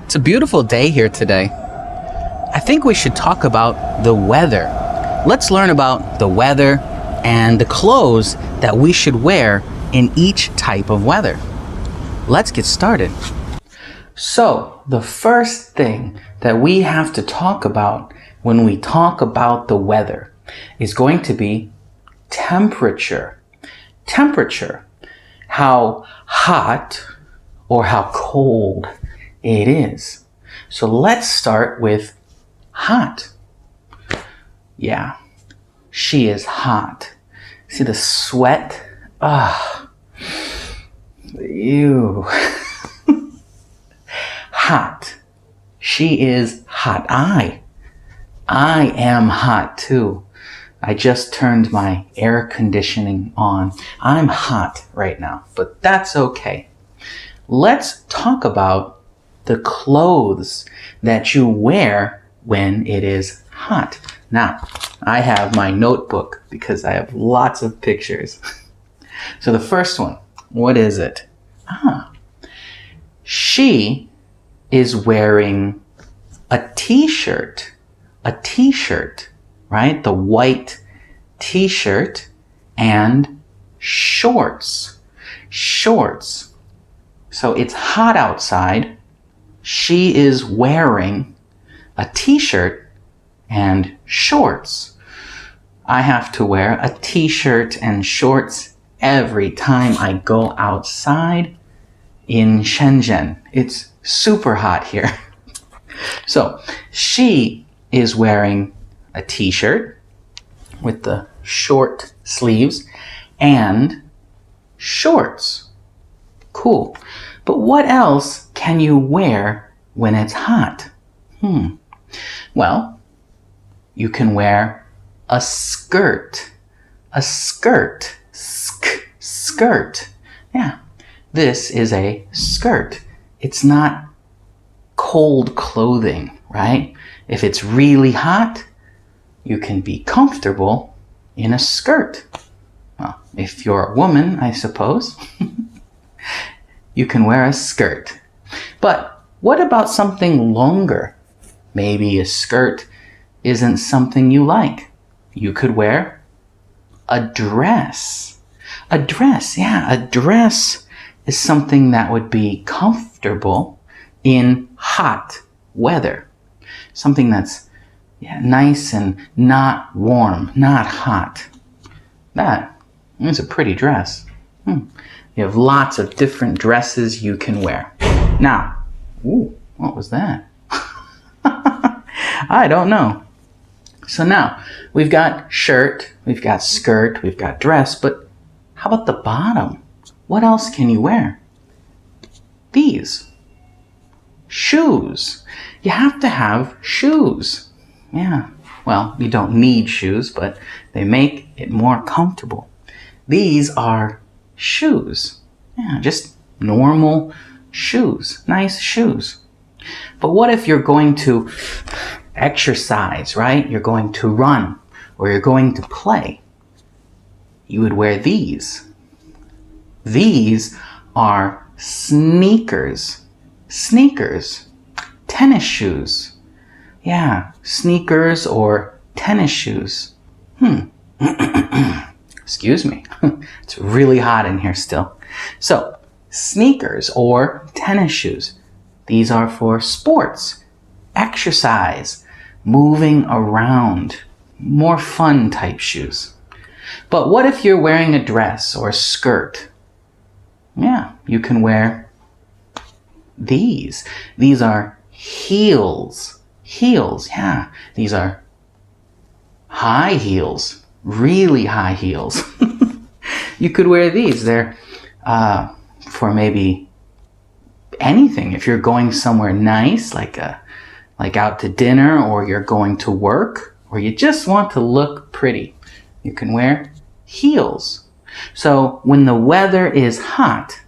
It's a beautiful day here today. I think we should talk about the weather. Let's learn about the weather and the clothes that we should wear in each type of weather. Let's get started. So, the first thing that we have to talk about when we talk about the weather is going to be temperature. Temperature. How hot or how cold it is. So let's start with hot. Yeah, she is hot. See the sweat? Ah, ew. Hot. She is hot. I am hot too. I just turned my air conditioning on. I'm hot right now, but that's okay. Let's talk about the clothes that you wear when it is hot. Now, I have my notebook because I have lots of pictures. So the first one, what is it? She is wearing a t-shirt. A t-shirt, right? The white t-shirt and shorts. Shorts. So it's hot outside. She is wearing a t-shirt and shorts. I have to wear a t-shirt and shorts every time I go outside in Shenzhen. It's super hot here. So she is wearing a t-shirt with the short sleeves and shorts. Cool. But what else can you wear when it's hot? Well, you can wear a skirt. A skirt. Skirt. Yeah. This is a skirt. It's not cold clothing, right? If it's really hot, you can be comfortable in a skirt. Well, if you're a woman, I suppose, you can wear a skirt. But what about something longer? Maybe a skirt isn't something you like. You could wear a dress. A dress, yeah, a dress is something that would be comfortable in hot weather. Something that's nice and not warm, not hot. That is a pretty dress. You have lots of different dresses you can wear. Now, what was that? I don't know. So now, we've got shirt, we've got skirt, we've got dress, but how about the bottom? What else can you wear? These. Shoes. You have to have shoes. Yeah. Well, you don't need shoes, but they make it more comfortable. These are shoes. Yeah, just normal shoes. Nice shoes. But what if you're going to exercise, right? You're going to run or you're going to play. You would wear these. These are sneakers. Sneakers. Tennis shoes. Yeah, sneakers or tennis shoes. Excuse me. It's really hot in here still. So, sneakers or tennis shoes. These are for sports, exercise, moving around, more fun type shoes. But what if you're wearing a dress or a skirt? Yeah, you can wear these. These are heels. Heels, yeah. These are high heels, really high heels. You could wear these. They're for maybe anything. If you're going somewhere nice, like out to dinner, or you're going to work, or you just want to look pretty, you can wear heels. So when the weather is hot,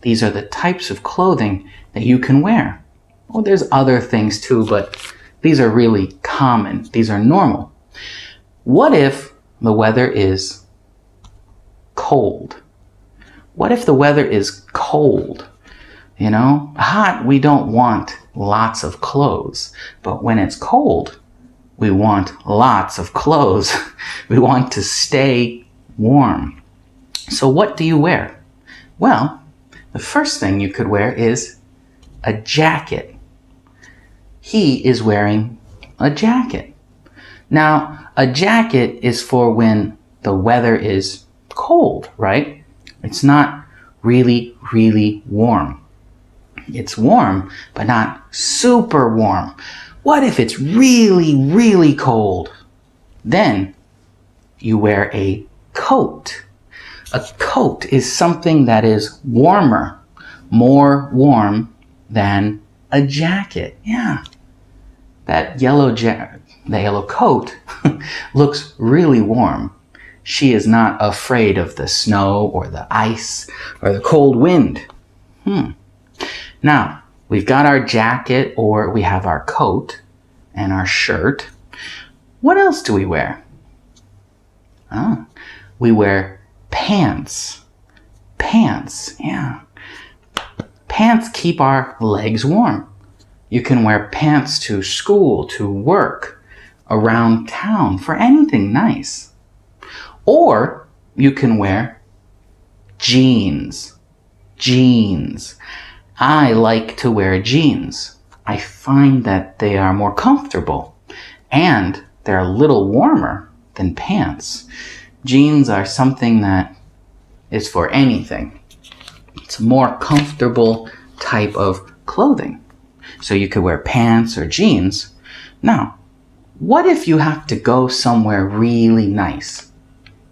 these are the types of clothing that you can wear. Well, there's other things too, but these are really common. These are normal. What if the weather is cold? What if the weather is cold? You know, hot we don't want lots of clothes. But when it's cold, we want lots of clothes. We want to stay warm. So what do you wear? Well, the first thing you could wear is a jacket. He is wearing a jacket. Now, a jacket is for when the weather is cold, right? It's not really, really warm. It's warm, but not super warm. What if it's really, really cold? Then you wear a coat. A coat is something that is warmer, more warm than a jacket. Yeah. That yellow coat looks really warm. She is not afraid of the snow or the ice or the cold wind. Now, we've got our jacket, or we have our coat and our shirt. What else do we wear? We wear pants. Pants, yeah. Pants keep our legs warm. You can wear pants to school, to work, around town, for anything nice. Or you can wear jeans. Jeans. I like to wear jeans. I find that they are more comfortable and they're a little warmer than pants. Jeans are something that is for anything. It's a more comfortable type of clothing. So you could wear pants or jeans. Now, what if you have to go somewhere really nice?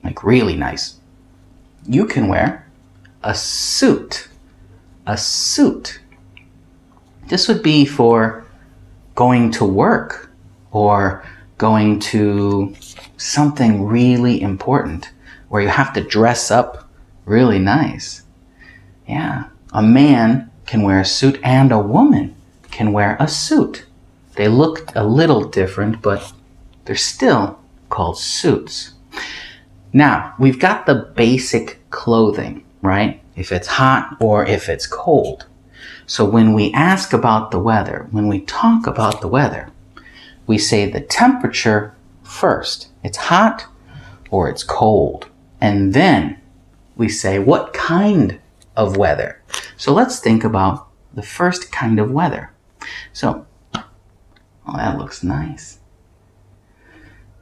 Like really nice. You can wear a suit. A suit. This would be for going to work or going to something really important where you have to dress up really nice. Yeah, a man can wear a suit and a woman can wear a suit. They look a little different, but they're still called suits. Now, we've got the basic clothing, right? If it's hot or if it's cold. So when we ask about the weather, when we talk about the weather, we say the temperature first. It's hot or it's cold. And then we say what kind of weather. So let's think about the first kind of weather. So, oh, that looks nice.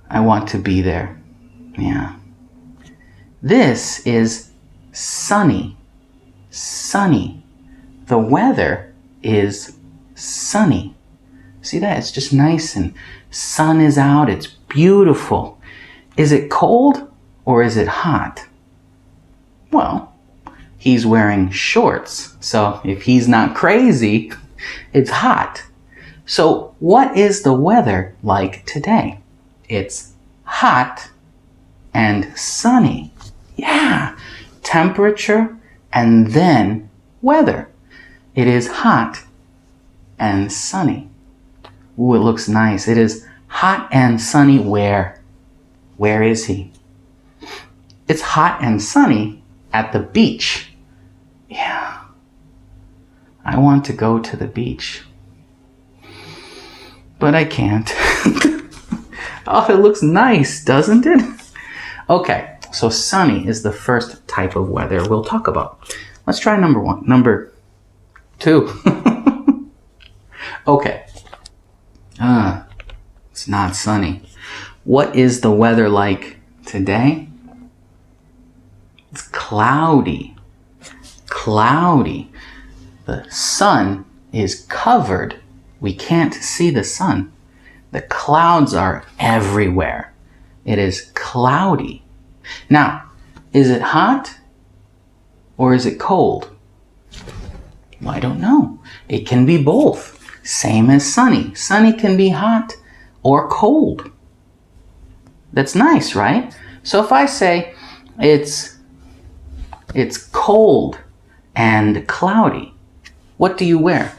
I want to be there. Yeah. This is sunny. Sunny. The weather is sunny. See that? It's just nice and sun is out. It's beautiful. Is it cold or is it hot? Well, he's wearing shorts. So if he's not crazy, it's hot. So what is the weather like today? It's hot and sunny. Yeah. Temperature and then weather. It is hot and sunny. Ooh, it looks nice. It is hot and sunny where? Where is he? It's hot and sunny at the beach. Yeah. I want to go to the beach. But I can't. Oh, it looks nice, doesn't it? Okay, so sunny is the first type of weather we'll talk about. Let's try number 2. Okay. It's not sunny. What is the weather like today? It's cloudy. Cloudy. The sun is covered. We can't see the sun. The clouds are everywhere. It is cloudy. Now, is it hot or is it cold? Well, I don't know. It can be both. Same as sunny. Sunny can be hot or cold. That's nice, right? So if I say it's cold and cloudy, what do you wear?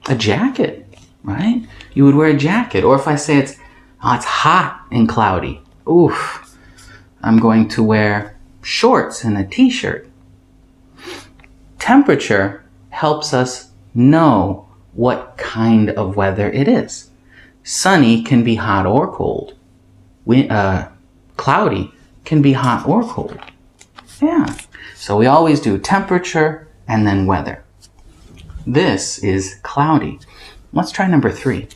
A jacket, right? You would wear a jacket. Or if I say it's hot and cloudy, oof, I'm going to wear shorts and a t-shirt. Temperature helps us know what kind of weather it is. Sunny can be hot or cold. Cloudy can be hot or cold. Yeah. So we always do temperature and then weather. This is cloudy. Let's try number 3.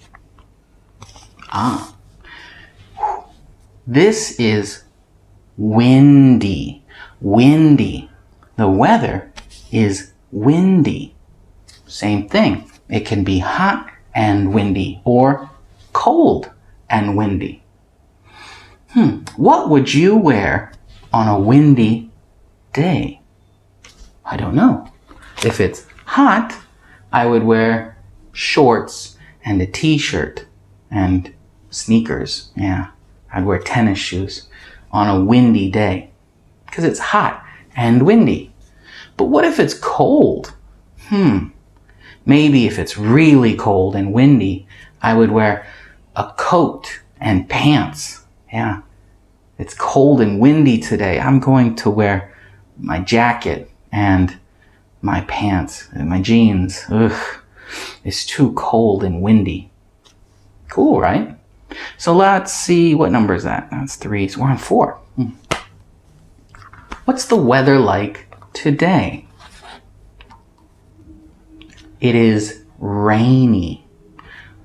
This is windy. Windy. The weather is windy. Same thing. It can be hot and windy or cold and windy. What would you wear on a windy day? I don't know. If it's hot, I would wear shorts and a t-shirt and sneakers. Yeah, I'd wear tennis shoes on a windy day because it's hot and windy. But what if it's cold? Maybe if it's really cold and windy, I would wear a coat and pants. Yeah, it's cold and windy today. I'm going to wear my jacket and my pants and my jeans. It's too cold and windy. Cool, right? So let's see, what number is that? That's 3, so we're on 4. What's the weather like today? It is rainy.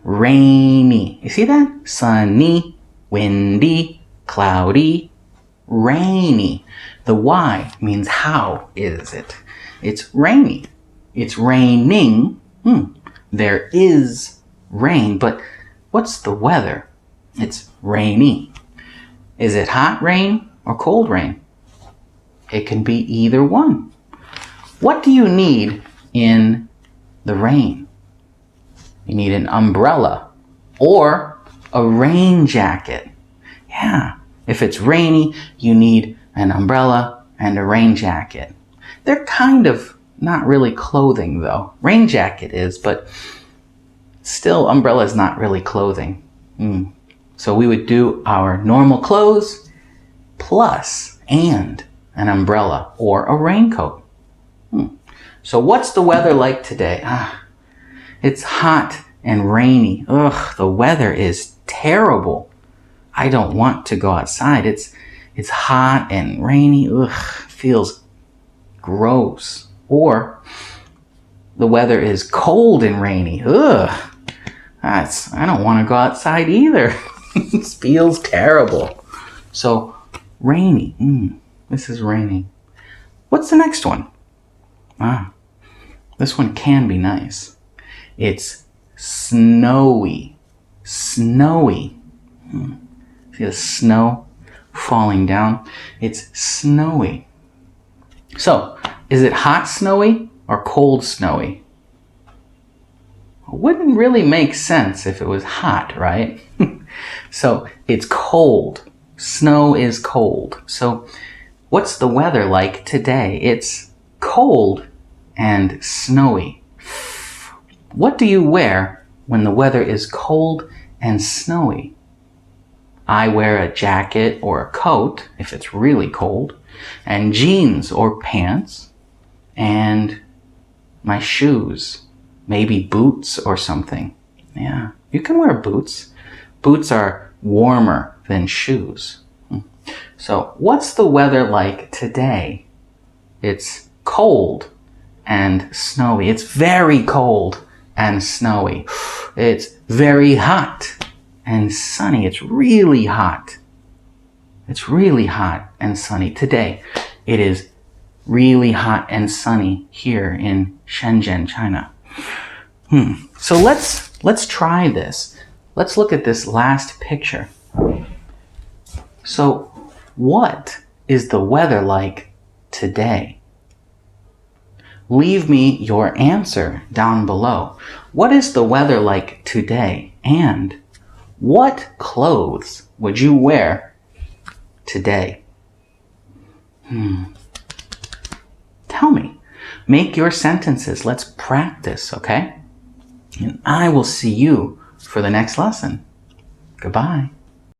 Rainy. You see that? Sunny, windy, cloudy, rainy. The Y means how is it? It's rainy. It's raining. There is rain, but what's the weather? It's rainy. Is it hot rain or cold rain? It can be either one. What do you need in the rain? You need an umbrella or a rain jacket. Yeah, if it's rainy, you need an umbrella and a rain jacket. They're kind of not really clothing though. Rain jacket is, but still umbrella is not really clothing. So we would do our normal clothes plus and an umbrella or a raincoat. So what's the weather like today? It's hot and rainy. The weather is terrible. I don't want to go outside. It's hot and rainy. Feels gross. Or the weather is cold and rainy. I don't want to go outside either. It feels terrible. So rainy. This is rainy. What's the next one? This one can be nice. It's snowy. Snowy. See the snow falling down? It's snowy. So, is it hot snowy or cold snowy? It wouldn't really make sense if it was hot, right? So, it's cold. Snow is cold. So, what's the weather like today? It's cold and snowy. What do you wear when the weather is cold and snowy? I wear a jacket or a coat if it's really cold, and jeans or pants, and my shoes, maybe boots or something. Yeah, you can wear boots. Boots are warmer than shoes. So what's the weather like today? It's cold and snowy. It's very cold and snowy. It's very hot and sunny. It's really hot. It's really hot and sunny today. It is really hot and sunny here in Shenzhen, China. So let's try this. Let's look at this last picture. So what is the weather like today? Leave me your answer down below. What is the weather like today? And what clothes would you wear today? Tell me. Make your sentences. Let's practice, okay? And I will see you for the next lesson. Goodbye.